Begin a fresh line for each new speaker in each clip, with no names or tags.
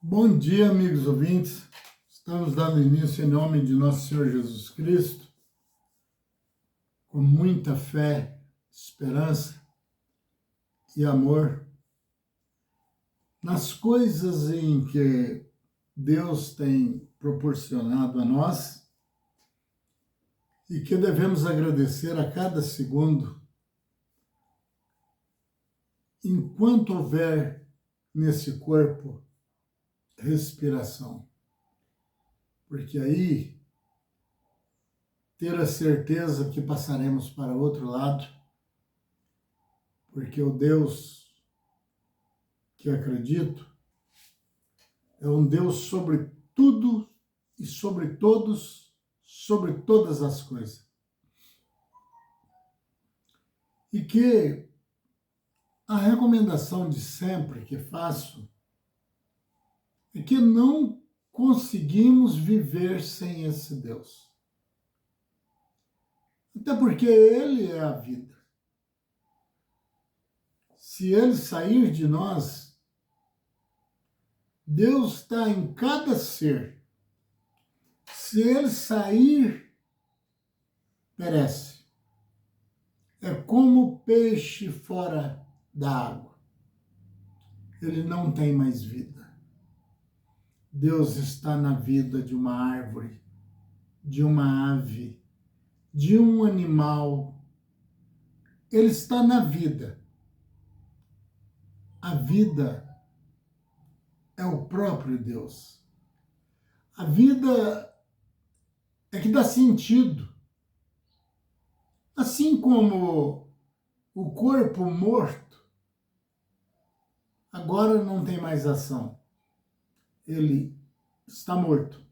Bom dia, amigos ouvintes. Estamos dando início em nome de nosso Senhor Jesus Cristo, com muita fé, esperança e amor nas coisas em que Deus tem proporcionado a nós e que devemos agradecer a cada segundo, enquanto houver nesse corpo respiração. Porque aí ter a certeza que passaremos para outro lado, porque o Deus que acredito é um Deus sobre tudo e sobre todos, sobre todas as coisas. E que a recomendação de sempre que faço é que não conseguimos viver sem esse Deus. Até porque Ele é a vida. Se Ele sair de nós, Deus está em cada ser. Se Ele sair, perece. É como peixe fora da água. Ele não tem mais vida. Deus está na vida de uma árvore, de uma ave, de um animal. Ele está na vida. A vida é o próprio Deus. A vida é que dá sentido. Assim como o corpo morto agora não tem mais ação. Ele está morto.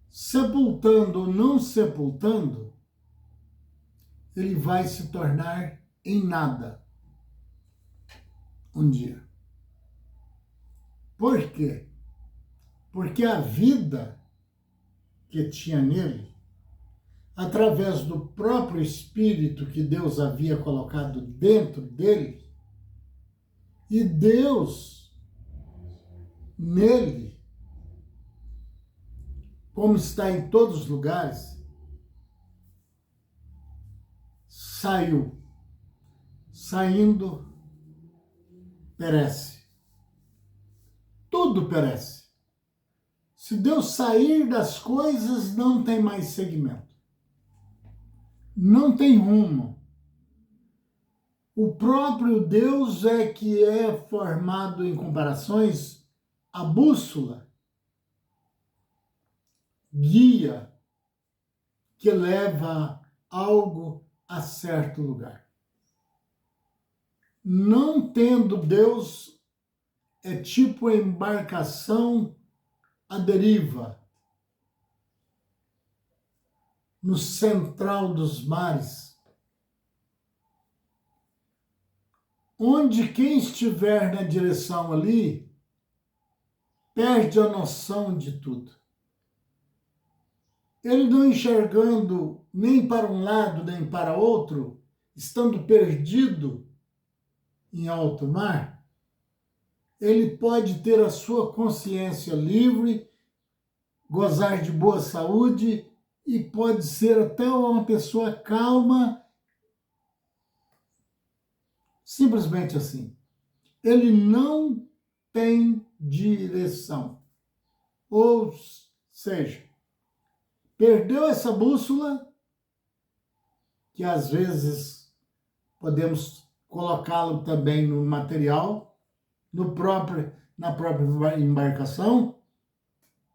Sepultando ou não sepultando, ele vai se tornar em nada um dia. Por quê? Porque a vida que tinha nele, através do próprio Espírito que Deus havia colocado dentro dele, e Deus nele, como está em todos os lugares, saiu. Saindo, perece. Tudo perece. Se Deus sair das coisas, não tem mais segmento. Não tem rumo. O próprio Deus é que é formado em comparações, a bússola, guia, que leva algo a certo lugar. Não tendo Deus, é tipo a embarcação à deriva, no central dos mares, onde quem estiver na direção ali perde a noção de tudo. Ele não enxergando nem para um lado nem para outro, estando perdido em alto mar, ele pode ter a sua consciência livre, gozar de boa saúde e pode ser até uma pessoa calma, simplesmente assim. Ele não tem direção. Ou seja, perdeu essa bússola, que às vezes podemos colocá-lo também no material, na própria embarcação,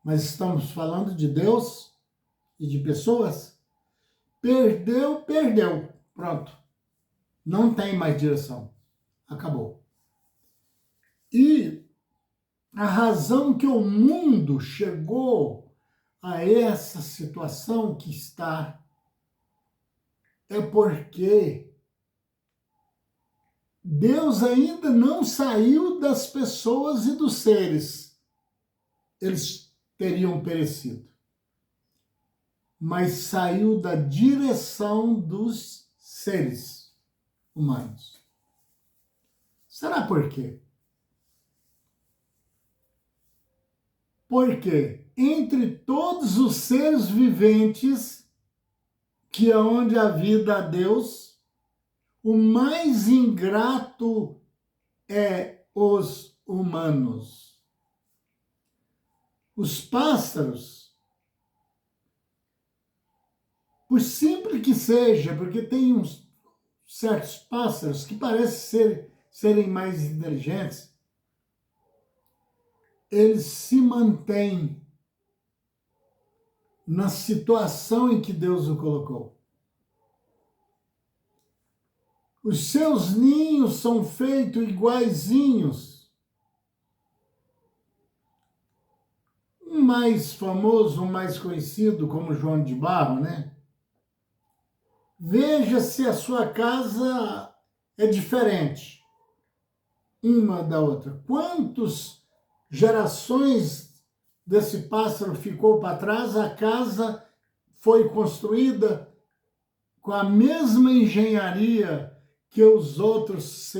mas estamos falando de Deus e de pessoas. Perdeu. Pronto. Não tem mais direção. Acabou. E a razão que o mundo chegou a essa situação que está é porque Deus ainda não saiu das pessoas e dos seres. Eles teriam perecido. Mas saiu da direção dos seres humanos. Será por quê? Porque entre todos os seres viventes, que é onde a vida a Deus, o mais ingrato é os humanos. Os pássaros, por simples que seja, porque tem uns certos pássaros que parecem serem mais inteligentes, eles se mantêm na situação em que Deus o colocou. Os seus ninhos são feitos iguaizinhos. Um mais famoso, um mais conhecido, como João de Barro, né? Veja se a sua casa é diferente uma da outra. Quantas gerações desse pássaro ficou para trás? A casa foi construída com a mesma engenharia que os outros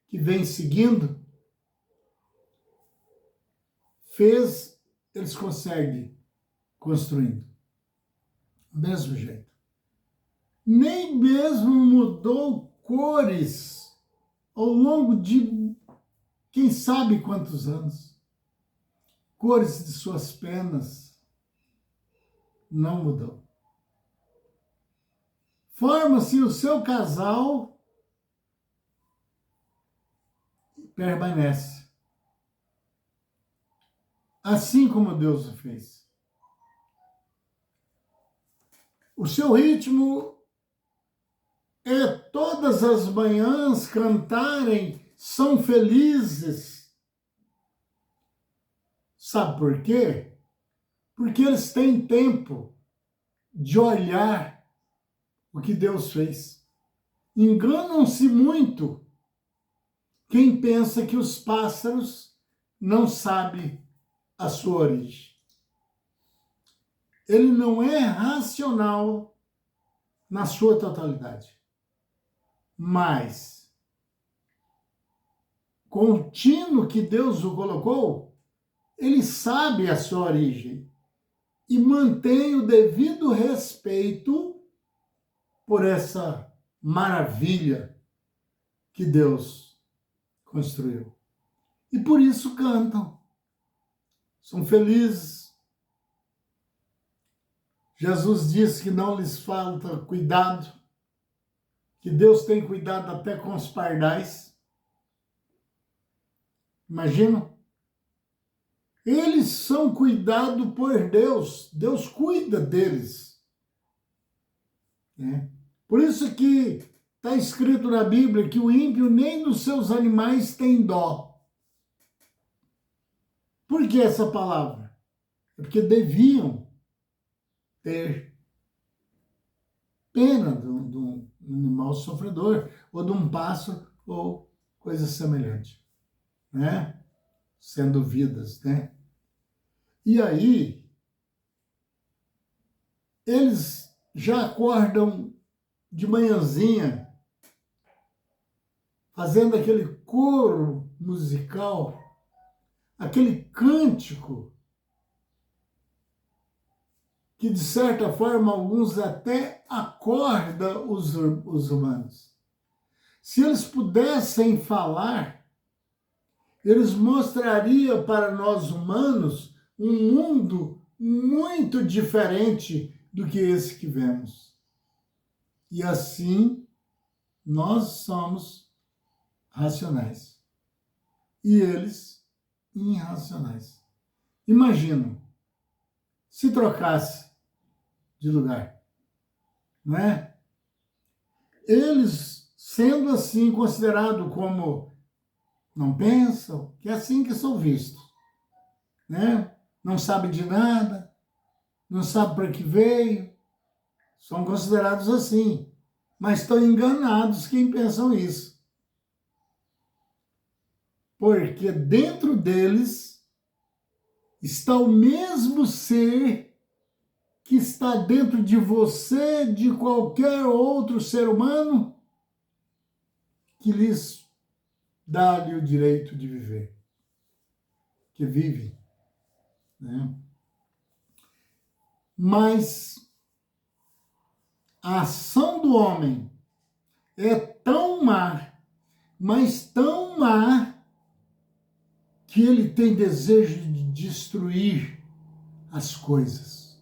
que vêm seguindo fez, eles conseguem construindo. Do mesmo jeito. Nem mesmo mudou cores ao longo de quem sabe quantos anos. Cores de suas penas não mudou. Forma-se o seu casal, permanece. Assim como Deus o fez. O seu ritmo é todas as manhãs cantarem, são felizes. Sabe por quê? Porque eles têm tempo de olhar o que Deus fez. Enganam-se muito quem pensa que os pássaros não sabem a sua origem. Ele não é racional na sua totalidade. Mas, com o tino que Deus o colocou, ele sabe a sua origem e mantém o devido respeito por essa maravilha que Deus construiu. E por isso cantam. São felizes. Jesus disse que não lhes falta cuidado, que Deus tem cuidado até com os pardais. Imagina? Eles são cuidados por Deus. Deus cuida deles. Né? Por isso que está escrito na Bíblia que o ímpio nem dos seus animais tem dó. Por que essa palavra? É porque deviam ter pena de um animal sofredor, ou de um pássaro, ou coisa semelhante, né? Sendo vidas, né? E aí, eles já acordam de manhãzinha, fazendo aquele coro musical, aquele cântico, que de certa forma alguns até acorda os humanos. Se eles pudessem falar, eles mostrariam para nós humanos um mundo muito diferente do que esse que vemos. E assim, nós somos racionais. E eles, irracionais. Imagina, se trocasse de lugar, não é? Eles, sendo assim considerados como não pensam, que é assim que são vistos, né? Não sabem de nada, não sabem para que veio, são considerados assim, mas estão enganados quem pensam isso. Porque dentro deles está o mesmo ser que está dentro de você, de qualquer outro ser humano, que lhes dá-lhe o direito de viver, que vive. né? Mas a ação do homem é tão má, mas tão má, que ele tem desejo de destruir as coisas.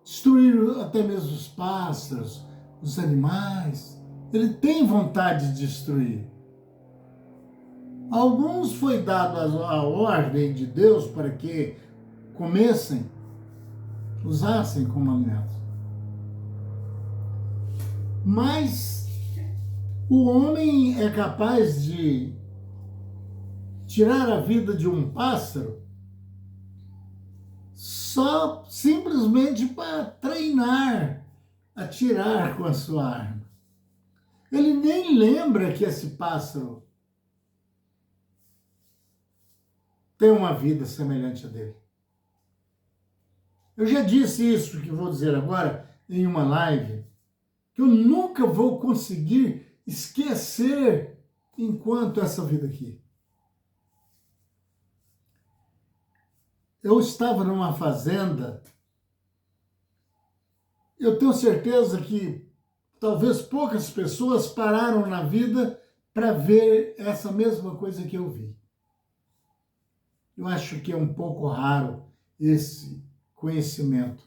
Destruir até mesmo os pássaros, os animais. Ele tem vontade de destruir. Alguns foi dado a ordem de Deus para que comessem, usassem como alimento. Mas o homem é capaz de tirar a vida de um pássaro só simplesmente para treinar, atirar com a sua arma. Ele nem lembra que esse pássaro tem uma vida semelhante a dele. Eu já disse isso que vou dizer agora em uma live, que eu nunca vou conseguir esquecer enquanto essa vida aqui. Eu estava numa fazenda, eu tenho certeza que talvez poucas pessoas pararam na vida para ver essa mesma coisa que eu vi. Eu acho que é um pouco raro esse conhecimento.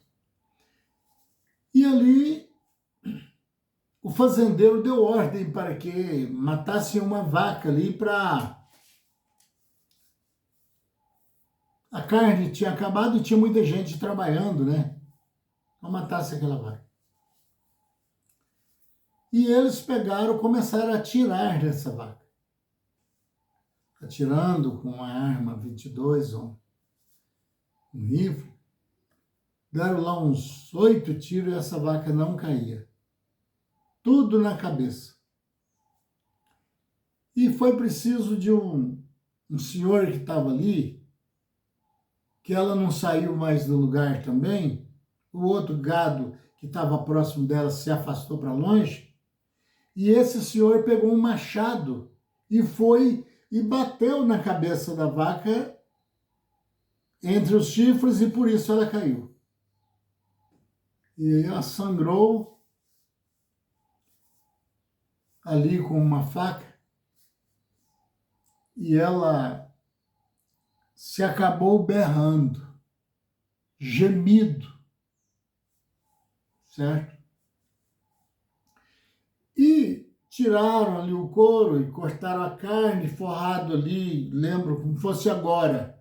E ali, o fazendeiro deu ordem para que matassem uma vaca ali para... A carne tinha acabado e tinha muita gente trabalhando, né? Para matasse aquela vaca. E eles pegaram, começaram a atirar nessa vaca. Atirando com uma arma 22 ou um rifle. Deram lá uns 8 tiros e essa vaca não caía. Tudo na cabeça. E foi preciso de um senhor que estava ali, que ela não saiu mais do lugar também, o outro gado que estava próximo dela se afastou para longe, e esse senhor pegou um machado e foi e bateu na cabeça da vaca entre os chifres, e por isso ela caiu. E ela sangrou ali com uma faca, e ela se acabou berrando, gemido, certo? E tiraram ali o couro e cortaram a carne, forrado ali, lembro como fosse agora,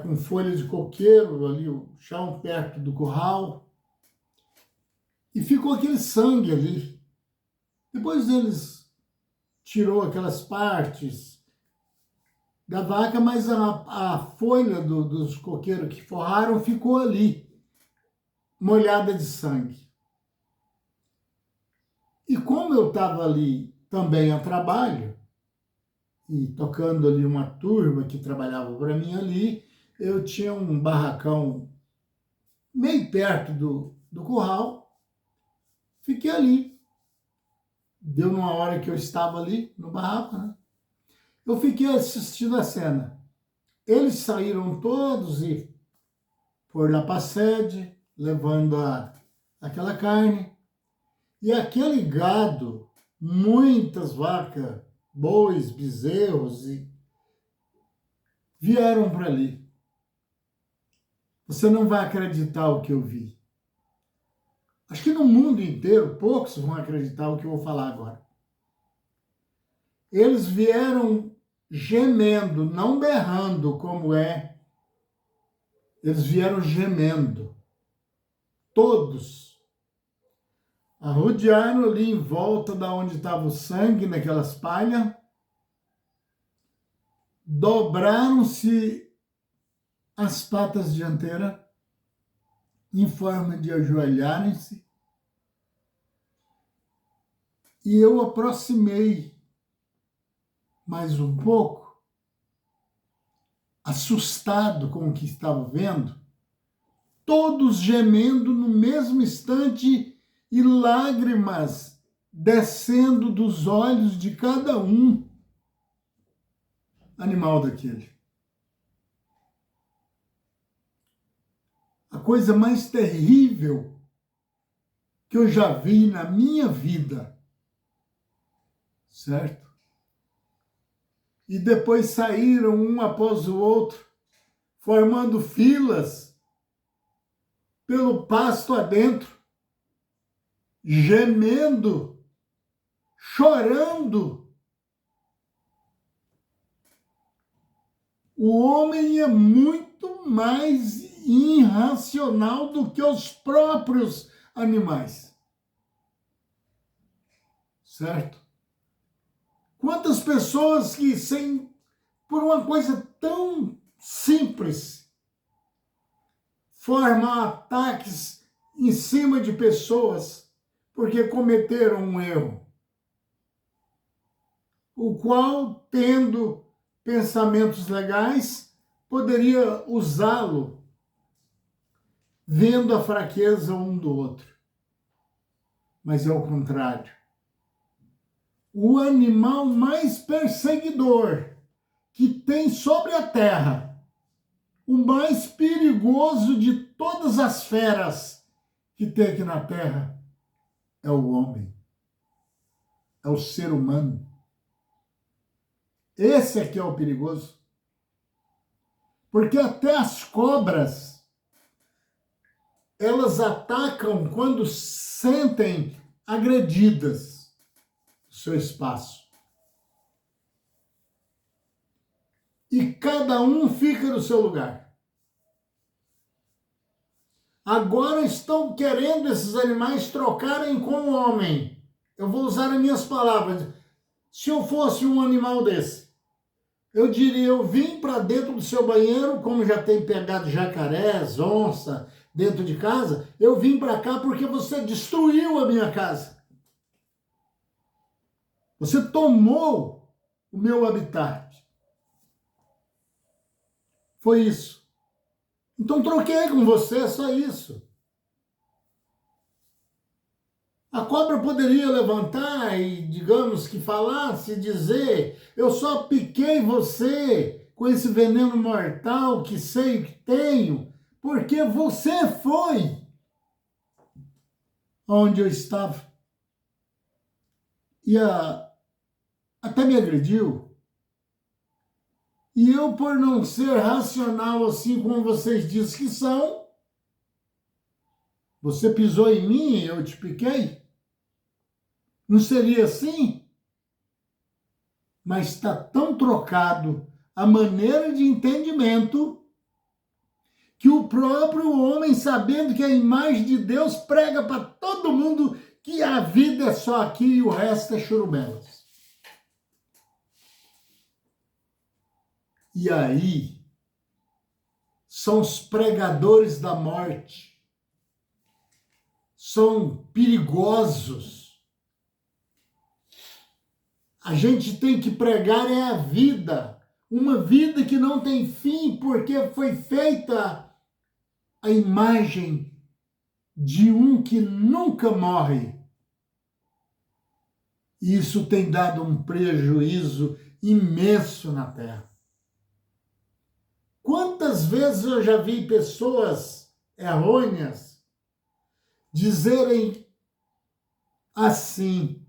com folha de coqueiro ali, o chão perto do curral, e ficou aquele sangue ali. Depois eles tirou aquelas partes da vaca, mas a folha dos coqueiros que forraram ficou ali, molhada de sangue. E como eu estava ali também a trabalho, e tocando ali uma turma que trabalhava para mim ali, eu tinha um barracão meio perto do curral, fiquei ali. Deu numa hora que eu estava ali no barraco, né? Eu fiquei assistindo a cena. Eles saíram todos e foram lá para a sede, levando aquela carne. E aquele gado, muitas vacas, bois, bezerros, e vieram para ali. Você não vai acreditar o que eu vi. Acho que no mundo inteiro, poucos vão acreditar o que eu vou falar agora. Eles vieram gemendo, não berrando como é. Eles vieram gemendo. Todos. Arrodearam ali em volta da onde estava o sangue, naquelas palhas. Dobraram-se as patas dianteiras em forma de ajoelharem-se. E eu aproximei mais um pouco, assustado com o que estava vendo, todos gemendo no mesmo instante e lágrimas descendo dos olhos de cada um animal daquele. a coisa mais terrível que eu já vi na minha vida, certo? E depois saíram um após o outro, formando filas pelo pasto adentro, gemendo, chorando. O homem é muito mais irracional do que os próprios animais. Certo? Quantas pessoas que, por uma coisa tão simples, formam ataques em cima de pessoas porque cometeram um erro, o qual, tendo pensamentos legais, poderia usá-lo vendo a fraqueza um do outro. Mas é o contrário. O animal mais perseguidor que tem sobre a terra, o mais perigoso de todas as feras que tem aqui na terra, é o homem, é o ser humano. Esse aqui é o perigoso. Porque até as cobras, elas atacam quando sentem agredidas no seu espaço. E cada um fica no seu lugar. Agora estão querendo esses animais trocarem com o homem. Eu vou usar as minhas palavras. Se eu fosse um animal desse, eu diria, eu vim para dentro do seu banheiro, como já tem pegado jacarés, onça, dentro de casa, eu vim para cá porque você destruiu a minha casa. Você tomou o meu habitat. Foi isso. Então troquei com você, só isso. A cobra poderia levantar e, digamos que falasse, dizer, eu só piquei você com esse veneno mortal que sei que tenho, porque você foi onde eu estava. E até me agrediu. E eu, por não ser racional assim como vocês dizem que são, você pisou em mim e eu te piquei? Não seria assim? Mas está tão trocado a maneira de entendimento que o próprio homem, sabendo que a imagem de Deus, prega para todo mundo que a vida é só aqui e o resto é churumelas. E aí, são os pregadores da morte, são perigosos. A gente tem que pregar é a vida, uma vida que não tem fim, porque foi feita a imagem de um que nunca morre. E isso tem dado um prejuízo imenso na terra. Quantas vezes eu já vi pessoas errôneas dizerem assim: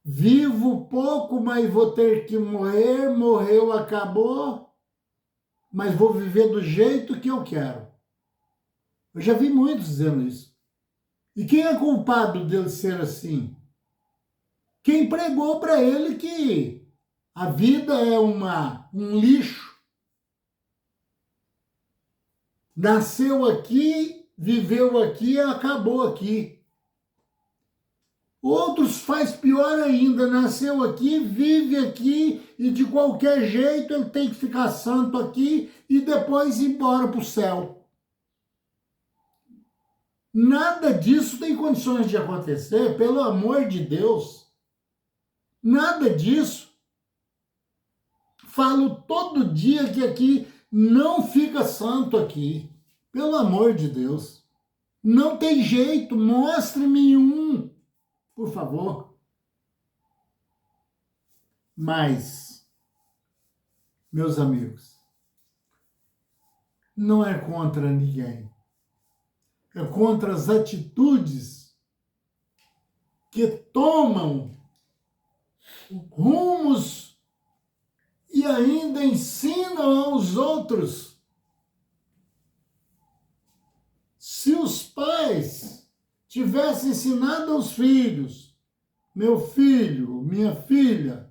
vivo pouco, mas vou ter que morrer, morreu, acabou, mas vou viver do jeito que eu quero. Eu já vi muitos dizendo isso. E quem é culpado dele ser assim? Quem pregou para ele que a vida é um lixo. Nasceu aqui, viveu aqui, acabou aqui. Outros faz pior ainda, nasceu aqui, vive aqui e de qualquer jeito ele tem que ficar santo aqui e depois ir embora para o céu. Nada disso tem condições de acontecer, pelo amor de Deus. Nada disso. Falo todo dia que aqui não fica santo aqui. Pelo amor de Deus. Não tem jeito, mostre-me um, por favor. Mas, meus amigos, não é contra ninguém. é contra as atitudes que tomam rumos e ainda ensinam aos outros. Se os pais tivessem ensinado aos filhos, meu filho, minha filha,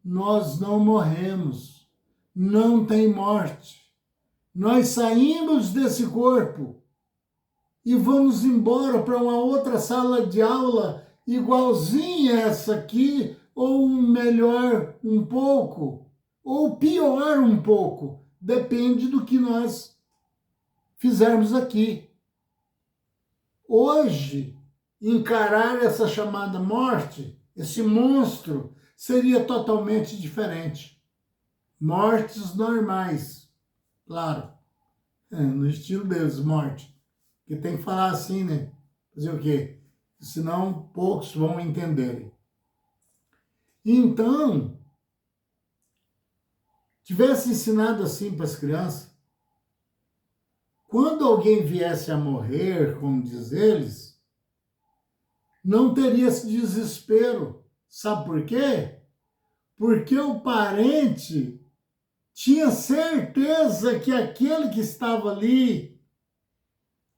nós não morremos, não tem morte. Nós saímos desse corpo e vamos embora para uma outra sala de aula igualzinha essa aqui, ou melhor um pouco, ou pior um pouco, depende do que nós fizermos aqui. Hoje, encarar essa chamada morte, esse monstro, seria totalmente diferente. Mortes normais, claro, no estilo deles, morte. Porque tem que falar assim, né? Fazer o quê? Senão poucos vão entenderem. Então, tivesse ensinado assim para as crianças, quando alguém viesse a morrer, como diz eles, não teria esse desespero. Sabe por quê? Porque o parente tinha certeza que aquele que estava ali,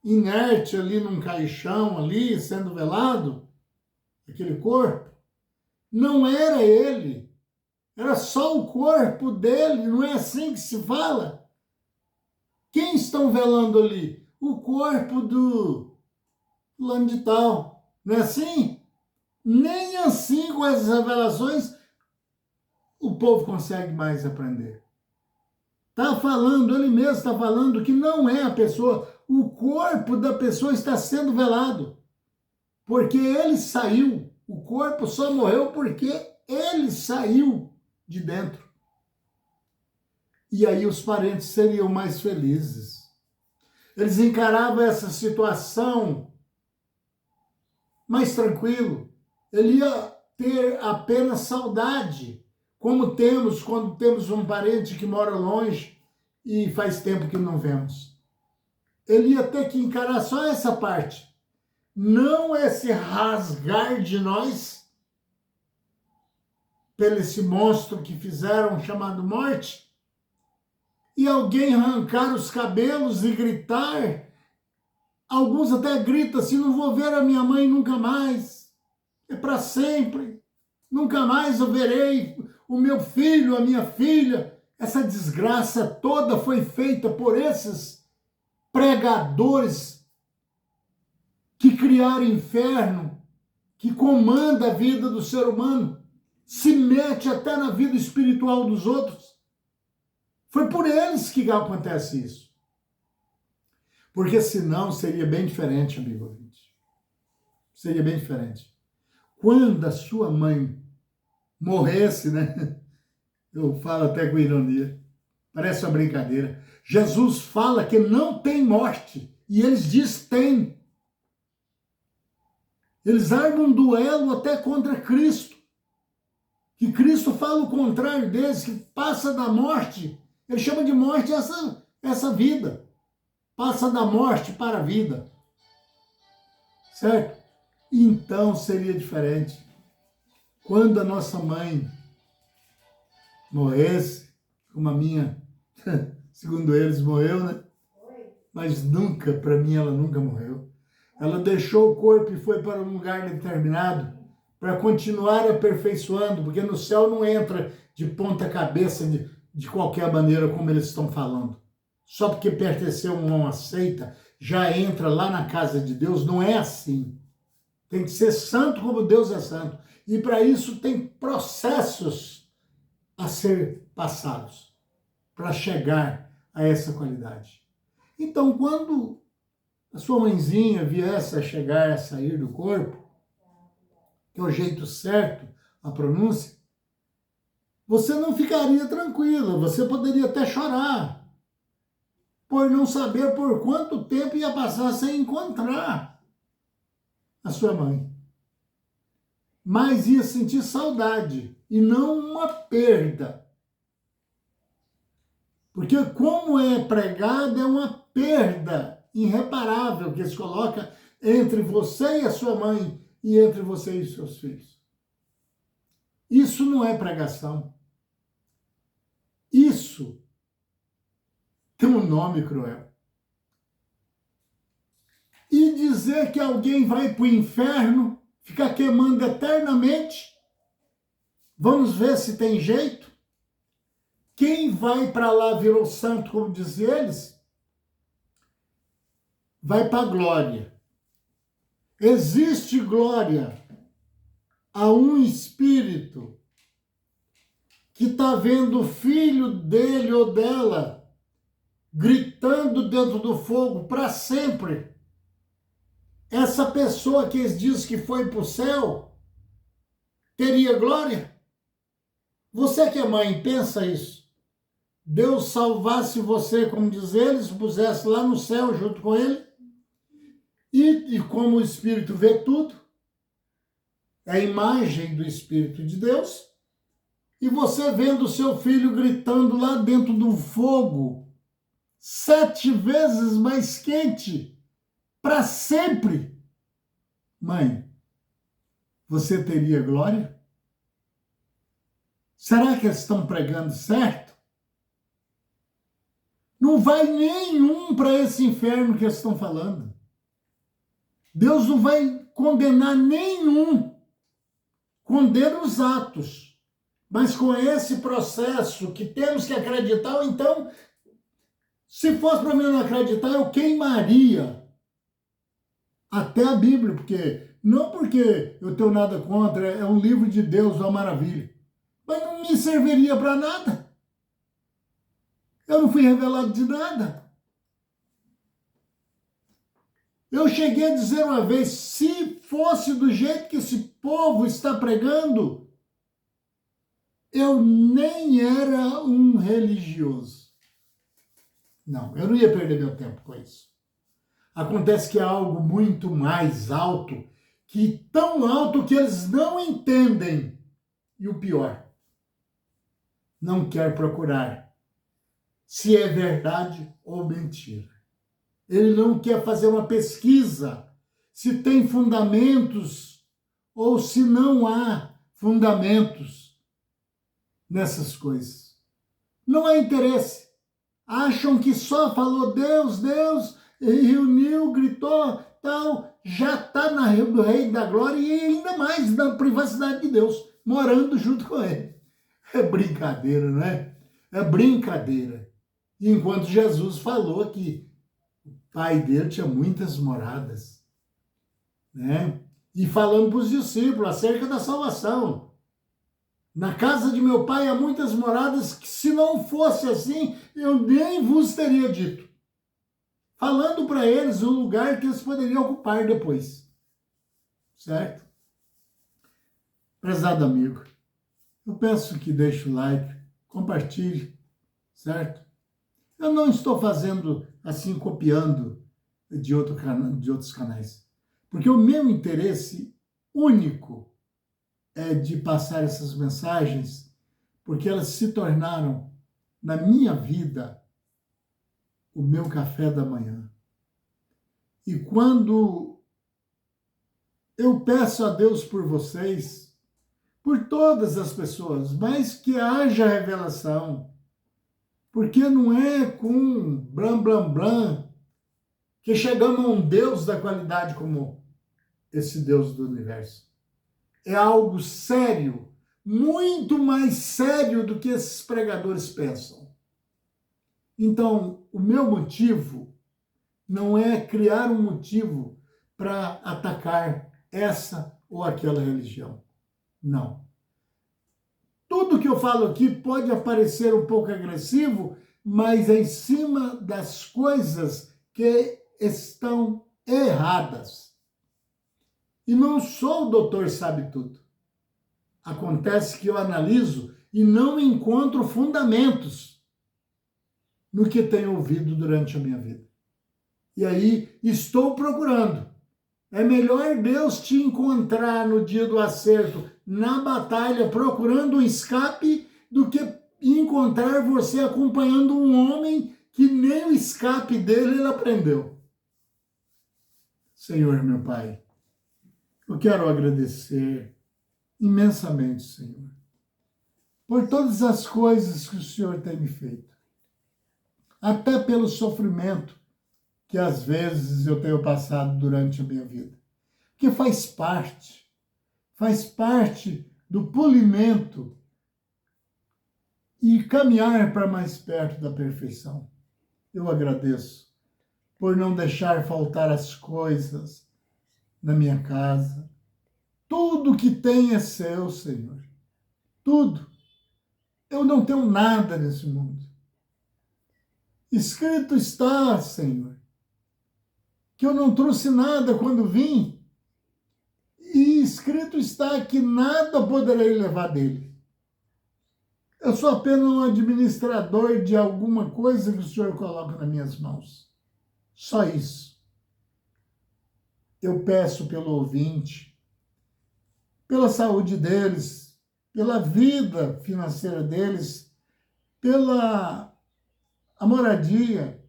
inerte ali num caixão ali, sendo velado, aquele corpo, não era ele, era só o corpo dele, não é assim que se fala? Quem estão velando ali? O corpo do fulano de tal, não é assim? Nem assim, com essas revelações, o povo consegue mais aprender. Está falando, ele mesmo está falando que não é a pessoa, o corpo da pessoa está sendo velado, porque ele saiu, o corpo só morreu porque ele saiu de dentro. E aí os parentes seriam mais felizes. Eles encaravam essa situação mais tranquilo. Ele ia ter apenas saudade, como temos quando temos um parente que mora longe e faz tempo que não vemos. Ele ia ter que encarar só essa parte, não esse rasgar de nós pelo esse monstro que fizeram chamado morte, e alguém arrancar os cabelos e gritar. Alguns até gritam assim, não vou ver a minha mãe nunca mais, é para sempre, nunca mais eu verei o meu filho, a minha filha. Essa desgraça toda foi feita por esses pregadores que criaram inferno, que comanda a vida do ser humano, se mete até na vida espiritual dos outros. Foi por eles que acontece isso. Porque senão seria bem diferente, amigo ouvinte. Seria bem diferente. Quando a sua mãe morresse, né? Eu falo até com ironia, parece uma brincadeira. Jesus fala que não tem morte, e eles dizem tem. Eles armam um duelo até contra Cristo. Que Cristo fala o contrário deles, que passa da morte. Ele chama de morte essa vida. Passa da morte para a vida. Certo? Então seria diferente. Quando a nossa mãe morresse, como a minha, segundo eles, morreu, né? Mas nunca, para mim, ela nunca morreu. Ela deixou o corpo e foi para um lugar determinado para continuar aperfeiçoando, porque no céu não entra de ponta cabeça, de qualquer maneira como eles estão falando. Só porque pertenceu a uma seita, já entra lá na casa de Deus. Não é assim. Tem que ser santo como Deus é santo. E para isso tem processos a ser passados para chegar a essa qualidade. Então, quando a sua mãezinha viesse a chegar a sair do corpo, que é o jeito certo, a pronúncia, você não ficaria tranquila, você poderia até chorar, por não saber por quanto tempo ia passar sem encontrar a sua mãe. Mas ia sentir saudade e não uma perda. Porque como é pregado, é uma perda irreparável que se coloca entre você e a sua mãe e entre você e os seus filhos. Isso não é pregação. Isso tem um nome cruel. E dizer que alguém vai para o inferno, ficar queimando eternamente, vamos ver se tem jeito? Quem vai para lá virou santo, como dizem eles, vai para a glória. Existe glória a um espírito que está vendo o filho dele ou dela gritando dentro do fogo para sempre. Essa pessoa que eles dizem que foi para o céu teria glória? Você que é mãe, pensa isso. Deus salvasse você, como diz eles, pusesse lá no céu junto com ele, e como o Espírito vê tudo, é a imagem do Espírito de Deus, e você vendo o seu filho gritando lá dentro do fogo, 7 vezes mais quente, para sempre. Mãe, você teria glória? Será que eles estão pregando certo? Não vai nenhum para esse inferno que eles estão falando. Deus não vai condenar nenhum. Condena os atos. Mas com esse processo que temos que acreditar, ou então, se fosse para mim não acreditar, eu queimaria até a Bíblia, não porque eu tenho nada contra, é um livro de Deus, uma maravilha. Mas não me serviria para nada. Eu não fui revelado de nada. Eu cheguei a dizer uma vez, se fosse do jeito que esse povo está pregando, eu nem era um religioso. Não, eu não ia perder meu tempo com isso. Acontece que é algo muito mais alto, que tão alto que eles não entendem. E o pior, não quer procurar se é verdade ou mentira. Ele não quer fazer uma pesquisa se tem fundamentos ou se não há fundamentos nessas coisas. Não há interesse. Acham que só falou Deus, Deus, reuniu, gritou, tal, já está no Rei da Glória e ainda mais na privacidade de Deus, morando junto com ele. É brincadeira, não é? É brincadeira. Enquanto Jesus falou que o pai dele tinha muitas moradas, né? E falando para os discípulos acerca da salvação. Na casa de meu pai há muitas moradas que, se não fosse assim, eu nem vos teria dito. Falando para eles o lugar que eles poderiam ocupar depois. Certo? Prezado amigo, eu peço que deixe o like, compartilhe, certo? Eu não estou fazendo assim, copiando de outros canais. Porque o meu interesse único é de passar essas mensagens, porque elas se tornaram, na minha vida, o meu café da manhã. E quando eu peço a Deus por vocês, por todas as pessoas, mas que haja revelação, porque não é com blam, blam, blam que chegamos a um Deus da qualidade como esse Deus do universo. É algo sério, muito mais sério do que esses pregadores pensam. Então, o meu motivo não é criar um motivo para atacar essa ou aquela religião. Não. Tudo que eu falo aqui pode parecer um pouco agressivo, mas é em cima das coisas que estão erradas. E não sou o doutor sabe tudo. Acontece que eu analiso e não encontro fundamentos no que tenho ouvido durante a minha vida. E aí estou procurando. É melhor Deus te encontrar no dia do acerto, na batalha, procurando um escape, do que encontrar você acompanhando um homem que nem o escape dele ele aprendeu. Senhor, meu Pai, eu quero agradecer imensamente, Senhor, por todas as coisas que o Senhor tem me feito, até pelo sofrimento que às vezes eu tenho passado durante a minha vida, que faz parte do polimento e caminhar para mais perto da perfeição. Eu agradeço por não deixar faltar as coisas na minha casa. Tudo que tem é seu, Senhor. Tudo. Eu não tenho nada nesse mundo. Escrito está, Senhor, que eu não trouxe nada quando vim. E escrito está que nada poderei levar dele. Eu sou apenas um administrador de alguma coisa que o Senhor coloca nas minhas mãos. Só isso. Eu peço pelo ouvinte, pela saúde deles, pela vida financeira deles, pela a moradia.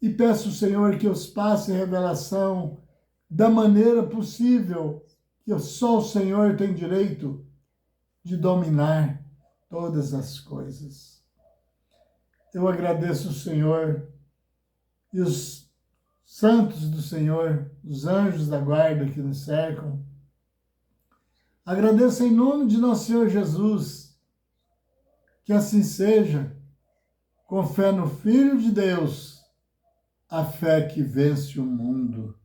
E peço, Senhor, que os passe revelação da maneira possível, que só o Senhor tem direito de dominar todas as coisas. Eu agradeço o Senhor e os santos do Senhor, os anjos da guarda que nos cercam. Agradeço em nome de nosso Senhor Jesus, que assim seja, com fé no Filho de Deus, a fé que vence o mundo.